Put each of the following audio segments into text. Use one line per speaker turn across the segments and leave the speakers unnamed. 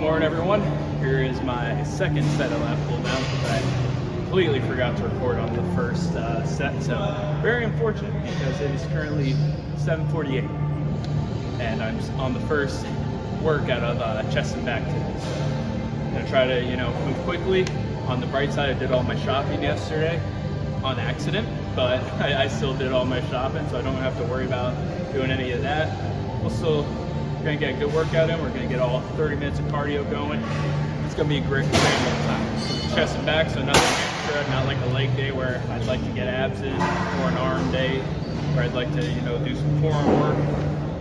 morning, everyone. Here is my second set of lat pull downs because I completely forgot to record on the first set. So very unfortunate because it is currently 7:48 and I'm on the first workout of chest and back today. So I'm gonna try to move quickly. On the bright side, I did all my shopping yesterday on accident, but I still did all my shopping, so I don't have to worry about doing any of that. We'll still gonna get a good workout in. We're gonna get all 30 minutes of cardio going. It's gonna be a great time. Chest and back, so nothing extra, not like a leg day where I'd like to get abs in, or an arm day where I'd like to do some forearm work.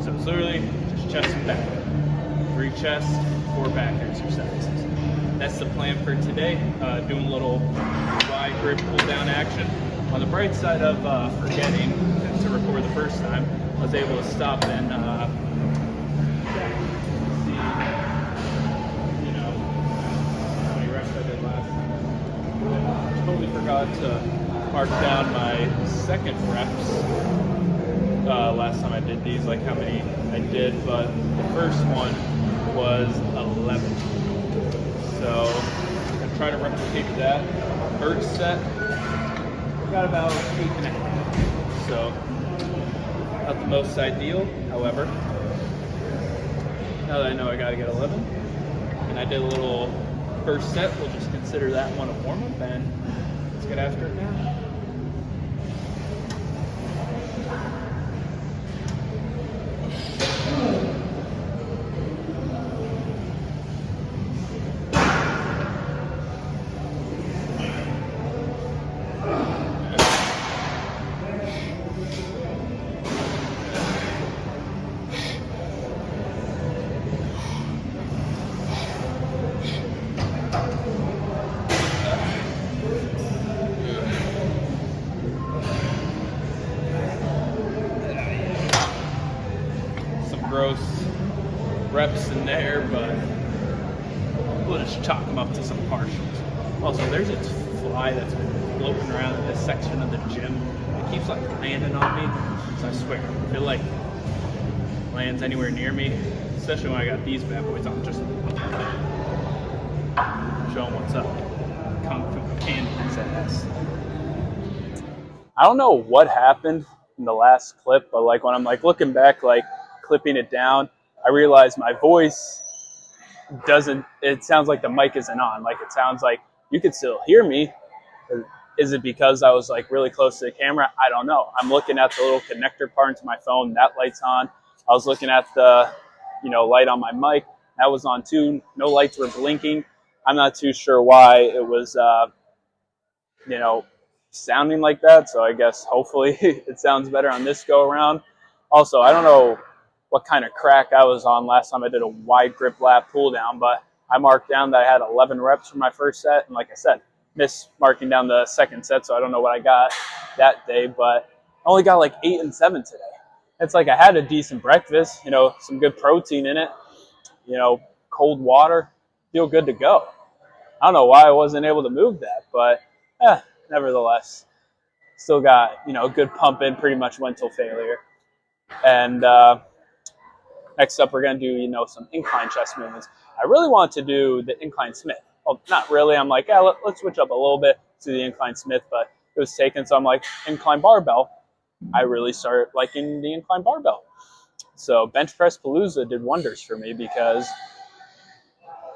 So it's literally just chest and back. 3 chest, 4 back exercises. That's the plan for today. Doing a little wide grip pull down action. On the bright side of forgetting to record the first time, I was able to stop and totally forgot to mark down my second reps last time I did these, like how many I did, but the first one was 11. So I'm gonna try to replicate that. First set, I got about 8.5. So not the most ideal, however. Now that I know I gotta get 11, and I did a little first set, we'll just consider that one a warm-up, and let's get after it now. Gross reps in there, but we'll just chalk them up to some partials. Also, there's a fly that's been floating around in this section of the gym. It keeps like landing on me, so I swear, I feel like it lands anywhere near me, especially when I got these bad boys on. Just show them what's up. Kung Fu Candy's ass. I don't know what happened in the last clip, but like when I'm like looking back, like clipping it down, I realized my voice it sounds like the mic isn't on. Like it sounds like you could still hear me. Is it because I was like really close to the camera? I don't know. I'm looking at the little connector part into my phone. That light's on. I was looking at the light on my mic. That was on too. No lights were blinking. I'm not too sure why it was sounding like that. So I guess hopefully it sounds better on this go around. Also, I don't know what kind of crack I was on last time I did a wide grip lat pull down, but I marked down that I had 11 reps for my first set, and like I said, missed marking down the second set, so I don't know what I got that day, but I only got like 8 and 7 today. It's like I had a decent breakfast, some good protein in it, cold water, feel good to go. I don't know why I wasn't able to move that, but nevertheless, still got good pump in, pretty much went till failure. And next up, we're going to do, some incline chest movements. I really want to do the incline Smith. Well, not really. I'm like, let's switch up a little bit to the incline Smith, but it was taken. So I'm like, incline barbell. I really started liking the incline barbell. So bench press palooza did wonders for me because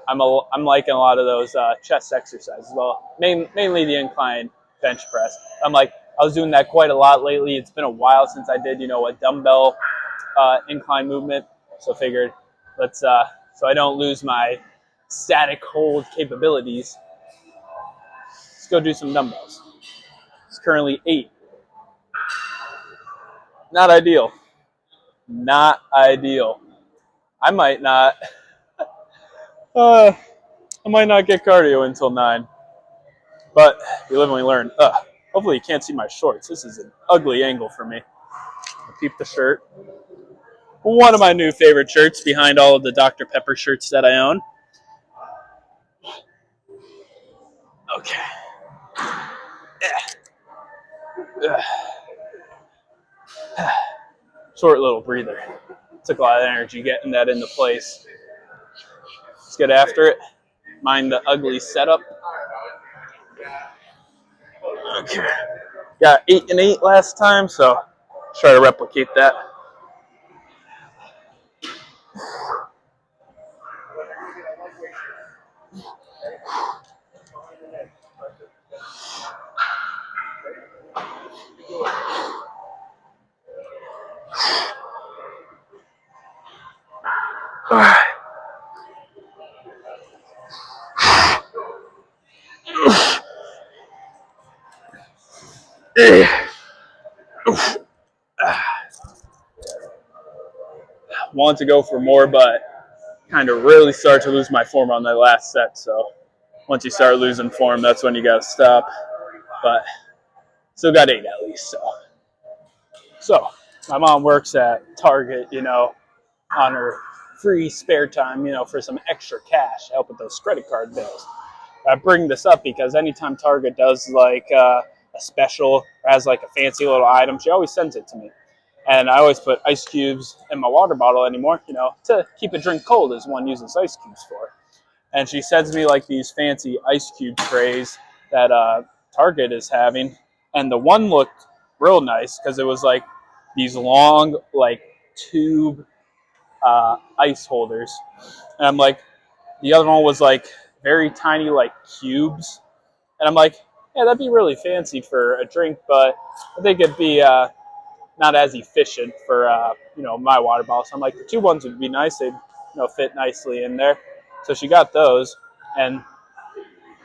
I'm liking a lot of those chest exercises. Well, mainly the incline bench press. I was doing that quite a lot lately. It's been a while since I did, a dumbbell incline movement. So figured let's so I don't lose my static hold capabilities. Let's go do some dumbbells. It's currently 8. Not ideal. Not ideal. I might not get cardio until 9. But you live and we learn. Hopefully you can't see my shorts. This is an ugly angle for me. I'll peep the shirt. One of my new favorite shirts behind all of the Dr. Pepper shirts that I own. Okay. Short little breather. Took a lot of energy getting that into place. let's get after it. Mind the ugly setup. Okay. Got 8 and 8 last time, so try to replicate that. Want to go for more, but kind of really start to lose my form on that last set. So once you start losing form, that's when you got to stop. But still got 8 at least. So my mom works at Target, you know, on her free spare time, you know, for some extra cash to help with those credit card bills. I bring this up because anytime Target does like a special or has like a fancy little item, she always sends it to me. And I always put ice cubes in my water bottle anymore, you know, to keep a drink cold as one uses ice cubes for. And she sends me like these fancy ice cube trays that Target is having. And the one looked real nice because it was like these long, like tube ice holders. And I'm like, the other one was like very tiny, like cubes. And I'm like, yeah, that'd be really fancy for a drink, but I think it'd be not as efficient for you know, my water bottle. So I'm like, the 2 ones would be nice. They'd, you know, fit nicely in there. So she got those, and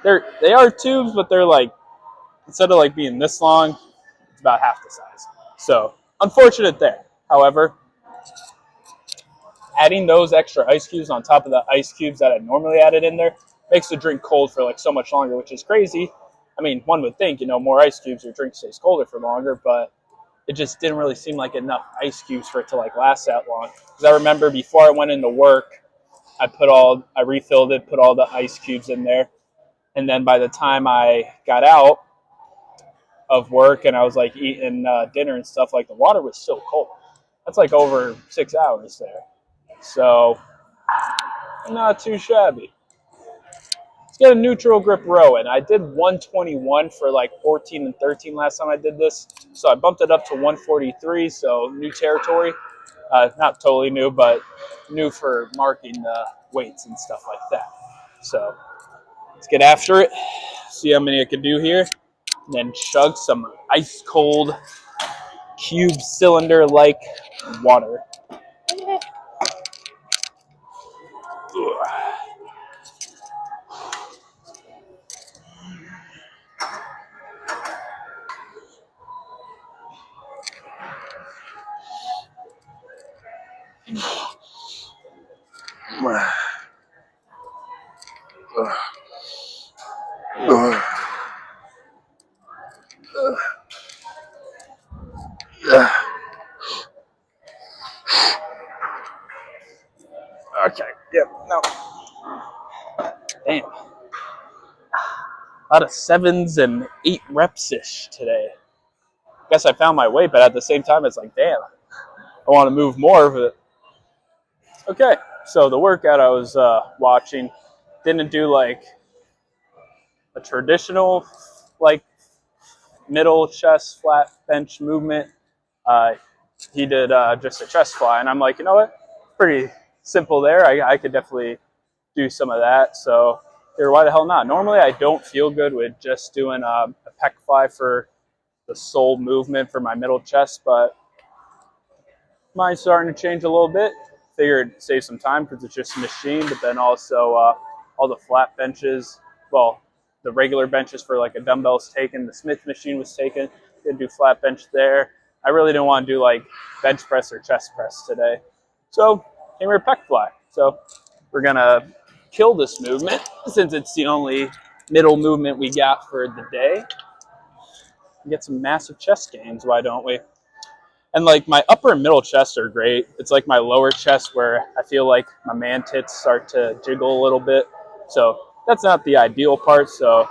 they are tubes, but they're like, instead of like being this long, it's about half the size. So unfortunate there. However, adding those extra ice cubes on top of the ice cubes that I normally added in there makes the drink cold for like so much longer, which is crazy. I mean, one would think, you know, more ice cubes, your drink stays colder for longer, but it just didn't really seem like enough ice cubes for it to like last that long. Because I remember before I went into work, I refilled it, put all the ice cubes in there, and then by the time I got out of work and I was like eating dinner and stuff, like the water was still cold. That's like over 6 hours there. So not too shabby. Let's get a neutral grip row in. I did 121 for like 14 and 13 last time I did this. So I bumped it up to 143, so new territory. Not totally new, but new for marking the weights and stuff like that. So let's get after it, see how many I can do here, and then chug some ice cold cube cylinder like water. Okay, yep, no. Damn. A lot of 7s and 8 reps-ish today. Guess I found my weight, but at the same time, it's like, damn, I want to move more of it. Okay, so the workout I was watching didn't do like a traditional like middle chest flat bench movement. He did just a chest fly, and I'm like, you know what, pretty simple there. I could definitely do some of that. So why the hell not? Normally I don't feel good with just doing a Pec-Fly for the sole movement for my middle chest, but mine's starting to change a little bit. Figured save some time because it's just a machine, but then also all the flat benches, well, the regular benches for like a dumbbell's taken, the Smith machine was taken, didn't do flat bench there. I really didn't want to do like bench press or chest press today. So came here Pec-Fly. So we're gonna kill this movement since it's the only middle movement we got for the day. Get some massive chest gains, why don't we? And like my upper and middle chest are great. It's like my lower chest where I feel like my man tits start to jiggle a little bit. So that's not the ideal part. So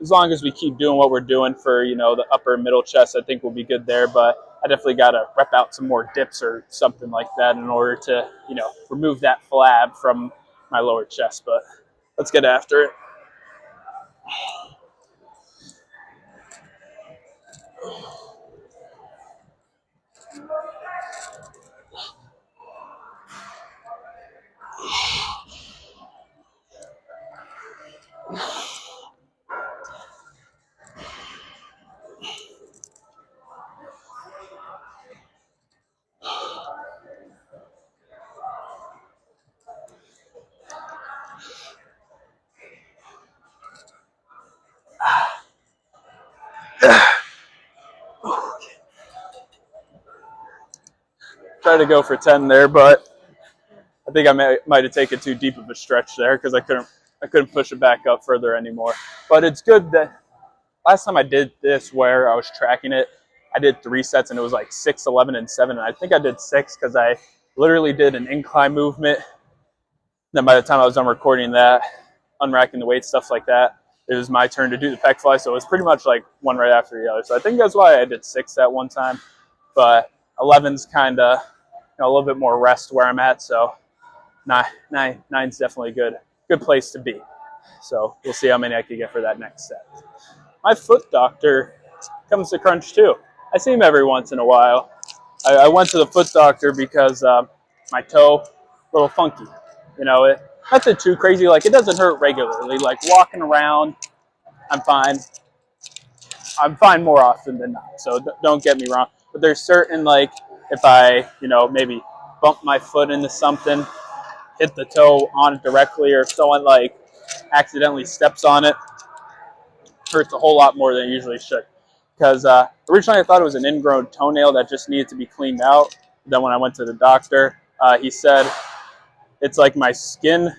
as long as we keep doing what we're doing for, you know, the upper and middle chest, I think we'll be good there. But I definitely got to rep out some more dips or something like that in order to, you know, remove that flab from my lower chest, but let's get after it. Try to go for 10 there, but I think I might have taken too deep of a stretch there because I couldn't push it back up further anymore. But it's good that last time I did this where I was tracking it, I did 3 sets and it was like 6, 11, and 7. And I think I did 6 because I literally did an incline movement. Then by the time I was done recording that, unracking the weights, stuff like that, it was my turn to do the Pec-Fly. So it was pretty much like one right after the other. So I think that's why I did 6 at one time. But 11's kind of a little bit more rest where I'm at. So nine's definitely a good place to be. So we'll see how many I can get for that next set. My foot doctor comes to crunch too. I see him every once in a while. I went to the foot doctor because my toe, a little funky. Nothing too crazy. Like, it doesn't hurt regularly. Like, walking around, I'm fine. I'm fine more often than not. So don't get me wrong. But there's certain, like, if I, maybe bump my foot into something, hit the toe on it directly, or if someone, like, accidentally steps on it, hurts a whole lot more than it usually should. Because originally I thought it was an ingrown toenail that just needed to be cleaned out. Then when I went to the doctor, he said it's like my skin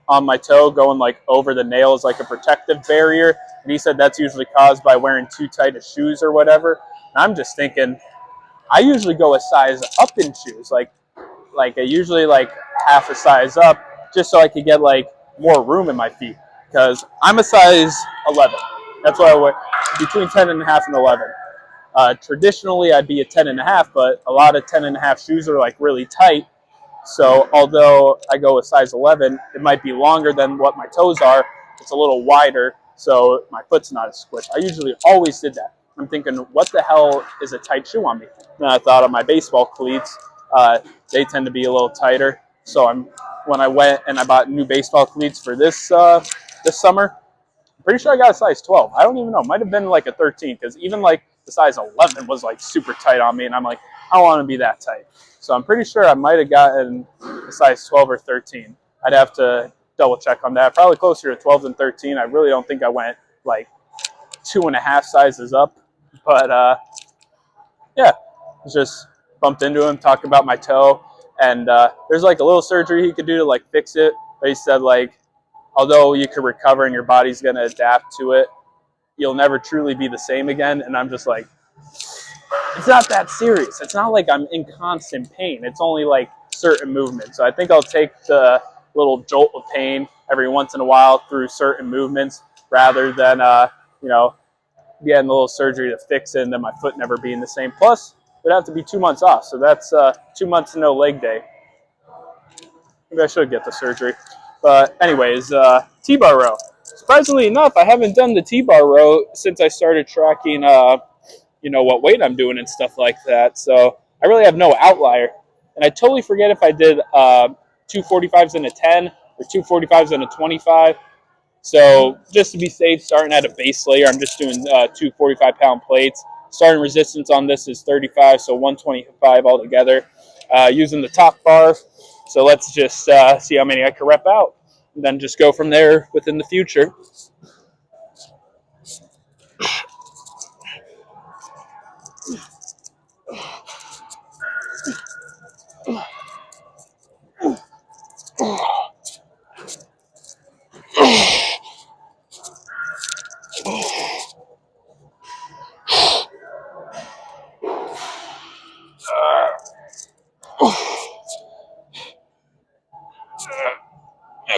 on my toe going like over the nail is like a protective barrier. And he said that's usually caused by wearing too tight of shoes or whatever. And I'm just thinking, I usually go a size up in shoes. Like I usually like half a size up just so I could get like more room in my feet. Because I'm a size 11. That's what I wear, between 10 and a half and 11. Traditionally, I'd be a 10 and a half, but a lot of 10 and a half shoes are like really tight. So although I go a size 11, it might be longer than what my toes are. It's a little wider, so my foot's not as squished. I usually always did that. I'm thinking, what the hell is a tight shoe on me? Then I thought of my baseball cleats. They tend to be a little tighter. So when I went and I bought new baseball cleats for this summer, I'm pretty sure I got a size 12. I don't even know. It might have been like a 13 because even like the size 11 was like super tight on me, and I'm like, I don't want to be that tight. So I'm pretty sure I might have gotten a size 12 or 13. I'd have to double check on that. Probably closer to 12 than 13. I really don't think I went like 2.5 sizes up. But yeah, just bumped into him, talked about my toe. And there's like a little surgery he could do to like fix it. But he said like, although you could recover and your body's going to adapt to it, you'll never truly be the same again. And I'm just like, it's not that serious. It's not like I'm in constant pain. It's only like certain movements. So I think I'll take the little jolt of pain every once in a while through certain movements rather than, getting a little surgery to fix it and then my foot never being the same. Plus, it would have to be 2 months off. So that's 2 months and no leg day. Maybe I should get the surgery. But anyways, T-bar row. Surprisingly enough, I haven't done the T-bar row since I started tracking what weight I'm doing and stuff like that. So I really have no outlier. And I totally forget if I did 245s and a 10 or 245s and a 25. So just to be safe, starting at a base layer, I'm just doing 2 45-pound plates. Starting resistance on this is 35, so 125 altogether. Using the top bar. So let's just see how many I can rep out. And then just go from there within the future.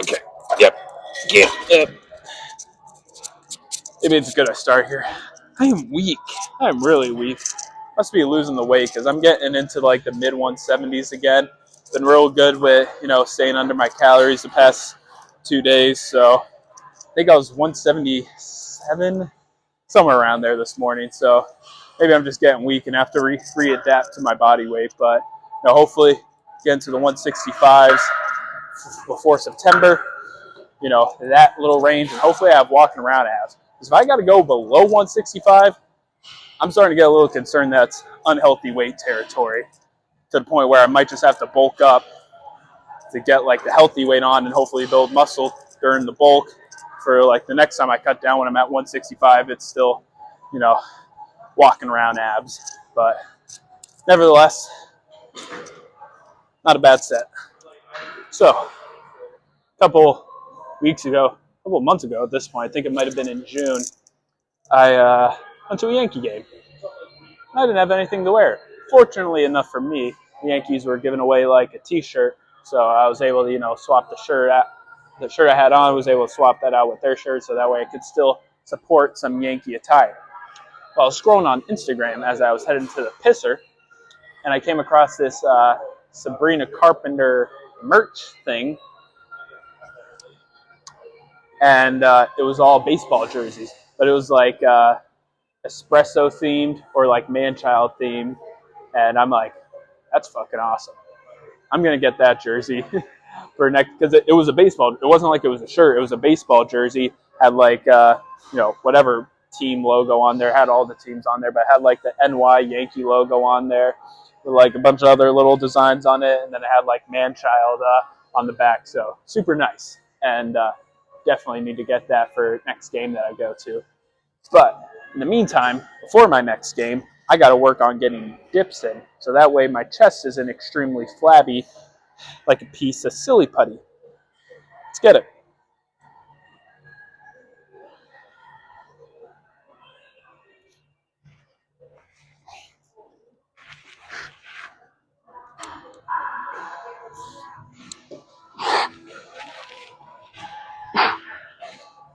Okay. Yep. Get up. Maybe it's good I start here. I am weak. I am really weak. Must be losing the weight because I'm getting into like the mid 170s again. been real good with, staying under my calories the past 2 days. So I think I was 177, somewhere around there this morning. So maybe I'm just getting weak and have to readapt to my body weight. But hopefully get into the 165s before September. That little range, and hopefully I have walking around abs. Because if I got to go below 165, I'm starting to get a little concerned that's unhealthy weight territory, to the point where I might just have to bulk up to get like the healthy weight on and hopefully build muscle during the bulk for like the next time I cut down. When I'm at 165, it's still, walking around abs. But nevertheless, not a bad set. So a couple months ago at this point, I think it might have been in June, I went to a Yankee game. I didn't have anything to wear. Fortunately enough for me, the Yankees were giving away like a t-shirt, so I was able to, swap the shirt out. The shirt I had on, was able to swap that out with their shirt, so that way I could still support some Yankee attire. Well, I was scrolling on Instagram as I was heading to the pisser, and I came across this Sabrina Carpenter merch thing, and it was all baseball jerseys, but it was like espresso themed or like man-child themed, and I'm like, that's fucking awesome. I'm gonna get that jersey for next, because it was a baseball. It wasn't like it was a shirt. It was a baseball jersey. Had like whatever team logo on there. Had all the teams on there, but had like the NY Yankee logo on there, with like a bunch of other little designs on it, and then it had like man-child on the back. So super nice, and definitely need to get that for next game that I go to. But in the meantime, before my next game, I got to work on getting dips in, so that way my chest isn't extremely flabby like a piece of silly putty. Let's get it.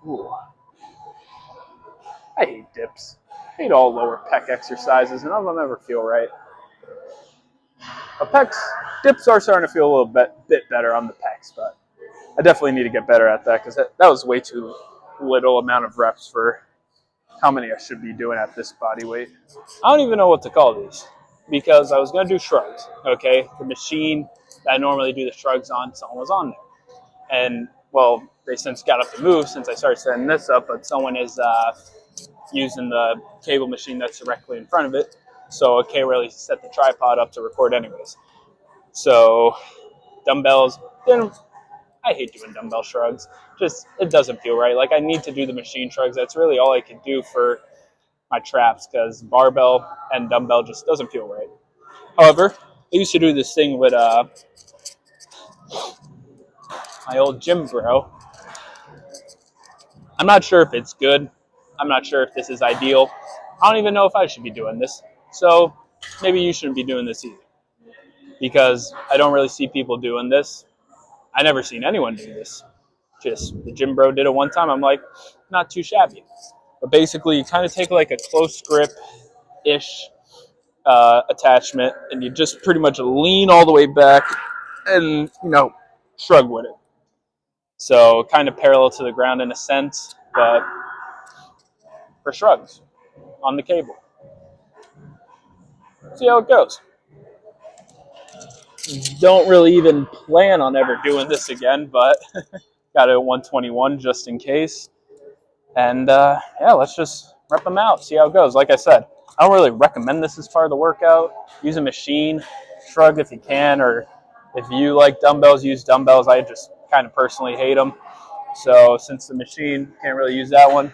Ooh. I hate dips. I hate all lower pec exercises, and none of them ever feel right. But dips are starting to feel a little bit better on the pecs, but I definitely need to get better at that, because that was way too little amount of reps for how many I should be doing at this body weight. I don't even know what to call these, because I was going to do shrugs, okay? The machine that I normally do the shrugs on, someone was on there. And, well, they since got up to move since I started setting this up, but someone is using the cable machine that's directly in front of it, so I can't really set the tripod up to record anyways. So dumbbells, then I hate doing dumbbell shrugs. Just, it doesn't feel right. Like, I need to do the machine shrugs. That's really all I can do for my traps, because barbell and dumbbell just doesn't feel right. However, I used to do this thing with my old gym bro. I'm not sure if it's good. I'm not sure if this is ideal. I don't even know if I should be doing this. So maybe you shouldn't be doing this either, because I don't really see people doing this. I never seen anyone do this. Just the gym bro did it one time. I'm like, not too shabby. But basically, you kind of take like a close grip-ish attachment, and you just pretty much lean all the way back and, shrug with it. So kind of parallel to the ground in a sense, but for shrugs on the cable. See how it goes. Don't really even plan on ever doing this again, but got it at 121 just in case. And let's just rep them out, see how it goes. Like I said, I don't really recommend this as part of the workout. Use a machine, shrug if you can, or if you like dumbbells, use dumbbells. I just kind of personally hate them. So since the machine, can't really use that one,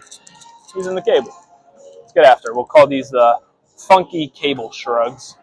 using the cable. Let's get after it. We'll call these the funky cable shrugs.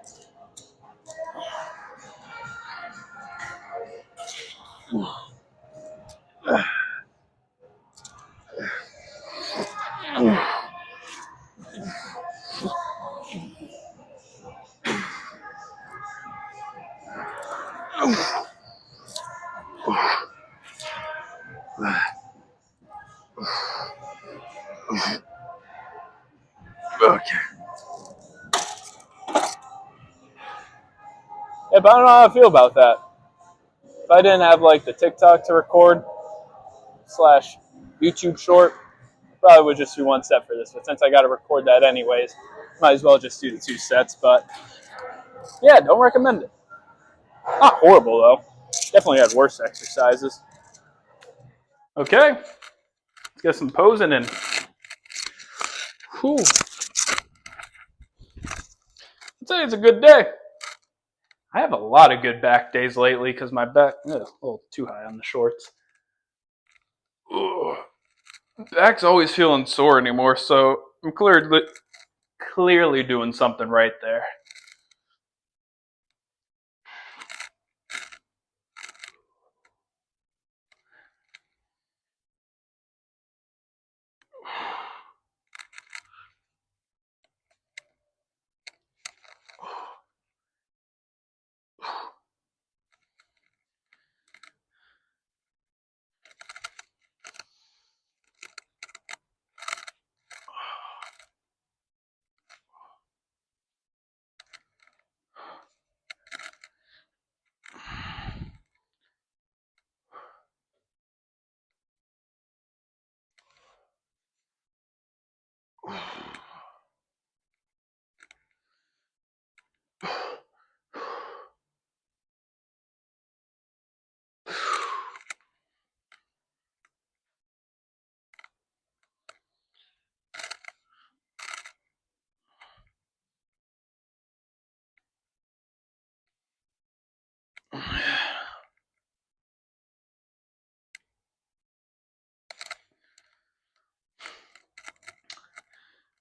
Okay. Yeah, but I don't know how I feel about that. If I didn't have like the TikTok to record / YouTube short, probably would just do 1 set for this. But since I got to record that anyways, might as well just do the 2 sets. But yeah, don't recommend it. Not horrible though. Definitely had worse exercises. Okay, let's get some posing in. Whew. I'd say it's a good day. I have a lot of good back days lately because my back is a little too high on the shorts. Ugh. Back's always feeling sore anymore, so I'm clearly doing something right there.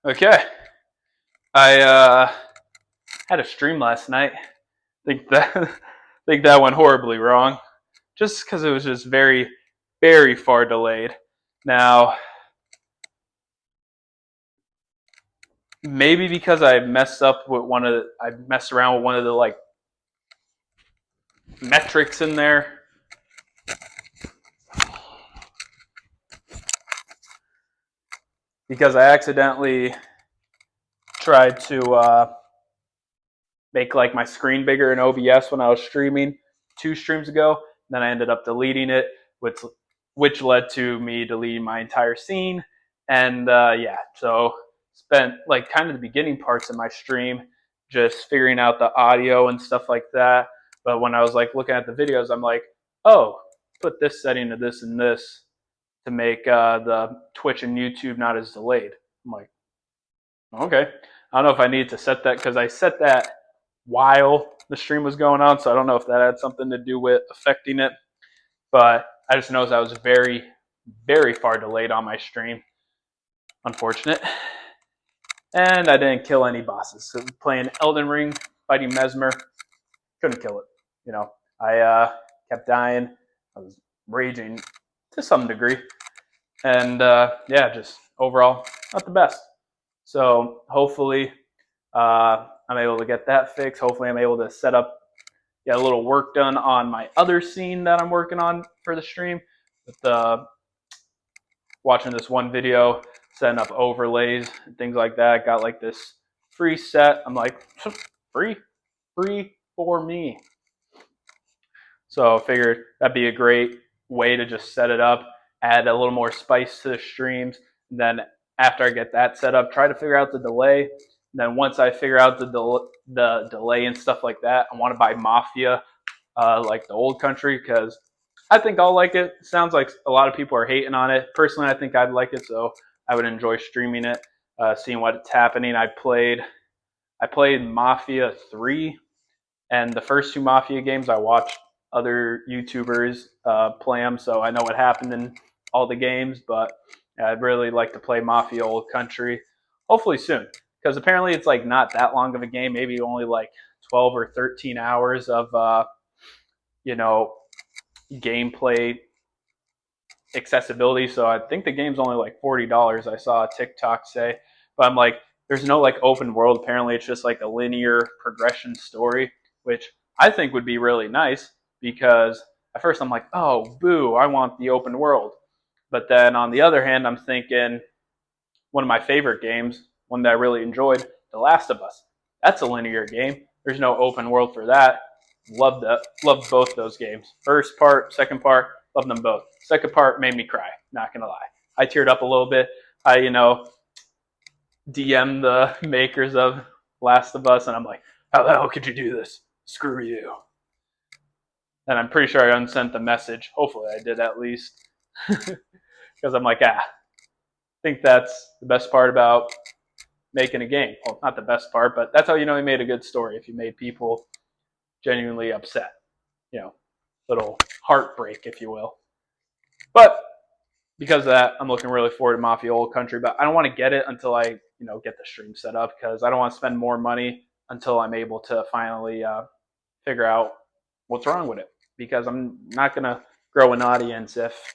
Okay, I had a stream last night. Think that went horribly wrong, just because it was just very, very far delayed. Now, maybe because I messed around with one of the like metrics in there. Because I accidentally tried to make like my screen bigger in OBS when I was streaming 2 streams ago. Then I ended up deleting it, which led to me deleting my entire scene. And yeah, so spent like kind of the beginning parts of my stream just figuring out the audio and stuff like that. But when I was like looking at the videos, I'm like, oh, put this setting to this and this to make the Twitch and YouTube not as delayed. I'm like, okay. I don't know if I need to set that because I set that while the stream was going on, so I don't know if that had something to do with affecting it. But I just noticed I was very, very far delayed on my stream. Unfortunate. And I didn't kill any bosses. So playing Elden Ring, fighting Mesmer, couldn't kill it. You know, I kept dying. I was raging to some degree. And yeah, just overall, not the best. So hopefully I'm able to get that fixed. Hopefully I'm able to get a little work done on my other scene that I'm working on for the stream. With watching this one video, setting up overlays and things like that. Got like this free set. I'm like, free for me. So I figured that'd be a great way to just set it up, add a little more spice to the streams. And then after I get that set up, try to figure out the delay. And then once I figure out the delay and stuff like that, I want to buy Mafia, like the old country, because I think I'll like it. Sounds like a lot of people are hating on it. Personally, I think I'd like it, so I would enjoy streaming it, seeing what's happening. I played Mafia 3, and the first 2 Mafia games I watched other YouTubers play them, so I know what happened in all the games. But I'd really like to play Mafia Old Country, hopefully soon, because apparently it's like not that long of a game, maybe only like 12 or 13 hours of gameplay accessibility. So I think the game's only like $40. I saw a TikTok say, but I'm like, there's no like open world. Apparently it's just like a linear progression story, which I think would be really nice, because at first I'm like, oh, boo, I want the open world. But then on the other hand, I'm thinking one of my favorite games, one that I really enjoyed, The Last of Us. That's a linear game. There's no open world for that. Loved that. Loved both those games. First part, second part, loved them both. Second part made me cry. Not gonna lie, I teared up a little bit. I DM the makers of Last of Us, and I'm like, how the hell could you do this? Screw you. And I'm pretty sure I unsent the message. Hopefully I did at least. Because I'm like, I think that's the best part about making a game. Well, not the best part, but that's how you know you made a good story, if you made people genuinely upset. Little heartbreak, if you will. But because of that, I'm looking really forward to Mafia Old Country, but I don't want to get it until I, get the stream set up, because I don't want to spend more money until I'm able to finally figure out what's wrong with it, because I'm not going to grow an audience if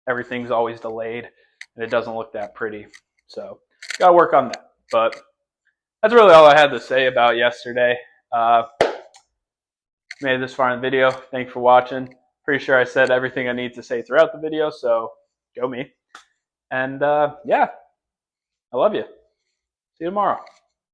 everything's always delayed and it doesn't look that pretty. So got to work on that. But that's really all I had to say about yesterday. Made it this far in the video. Thanks for watching. Pretty sure I said everything I need to say throughout the video, so go me. And yeah, I love you. See you tomorrow.